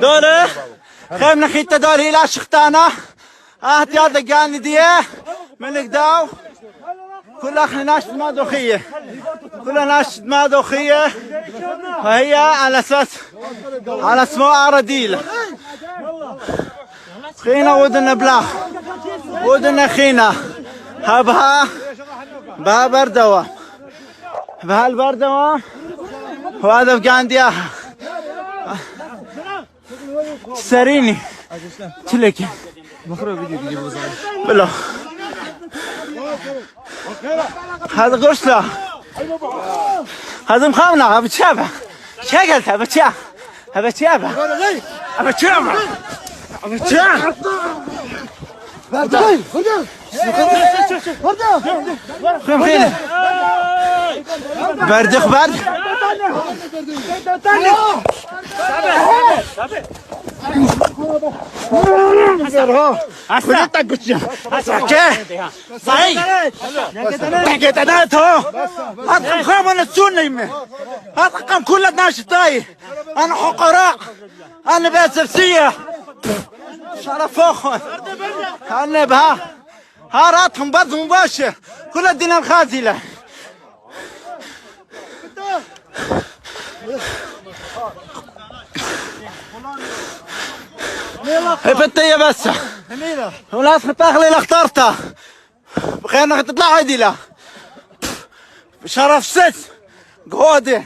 دول خيم نخيت دول هلا شختانا احتياط قاني ديه من قداو كل اخنا ناشد ما دوخيه كلها ناشد ما دوخيه وهي على اساس على اسماء ارديل خينا ودنا بلاخ ودنا خينا هبها بها بردوام بها البردوام وهذا بقاندياها سريني تلك بلو هذا غرسة هذا مخامنة أبى تشابه شقلت أبى تشابه أبى تشابه أبى تشابه أبى تشابه خيم برد خبر انا حقراء انا باسفسيه شرف اخوان انا بها هاراتهم برضه مباشر كل الدنيا خازله هفتية بس وناس تاخلي اللي اخترتها بخير انك تطلع عديلة بشرف سس قودي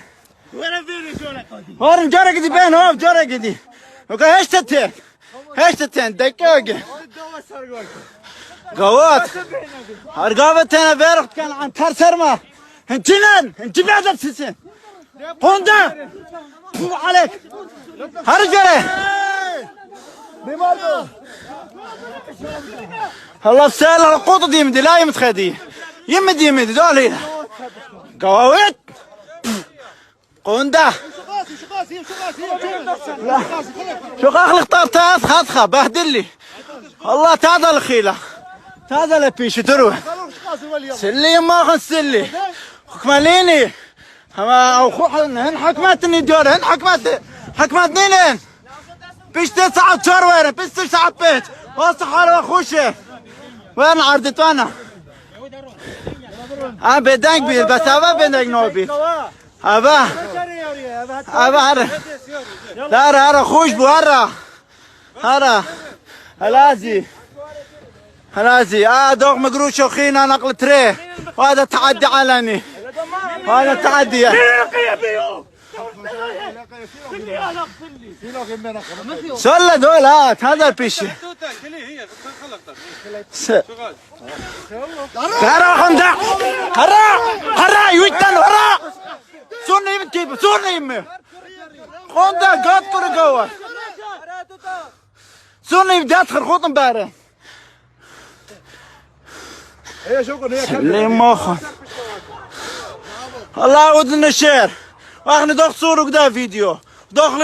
وين جرق دي بين هو جرق دي وقال هيش تتين دقيقة قوات ارقابتنا بيرخت كان عن ترسرما انت بعد سسين قندا عليك هرجله الله بسال القوط دي يمدي لا يمدي يمدي دول هنا قواويت قندا شو اخلي اخترتها خاطخه بهدل لي والله تاذا الخيله تاذا لبيش تروح سلي ما خن سلي حكماليني او هن حكمتني دور هن حكمتني لين بيش تسعة شهر وين بيش تسعة بيت واصحى واخوشه وين عرضت انا بدنك بيل بس ابا بدنك نوبي ابا لا خوش بو هلازي دوغ مقروش وخينا نقل تريه وهذا تعدي علني وهذا تعدي سلا دولات هذا البيشي هرا خندق هرا يويتن هرا سوني بتجيب سوني يمه خندق قاد قرقوة سوني بدات خرخوط مبارة اللي مخن الله ودنا الشير واخني دوخ صورة وكدا فيديو دوخ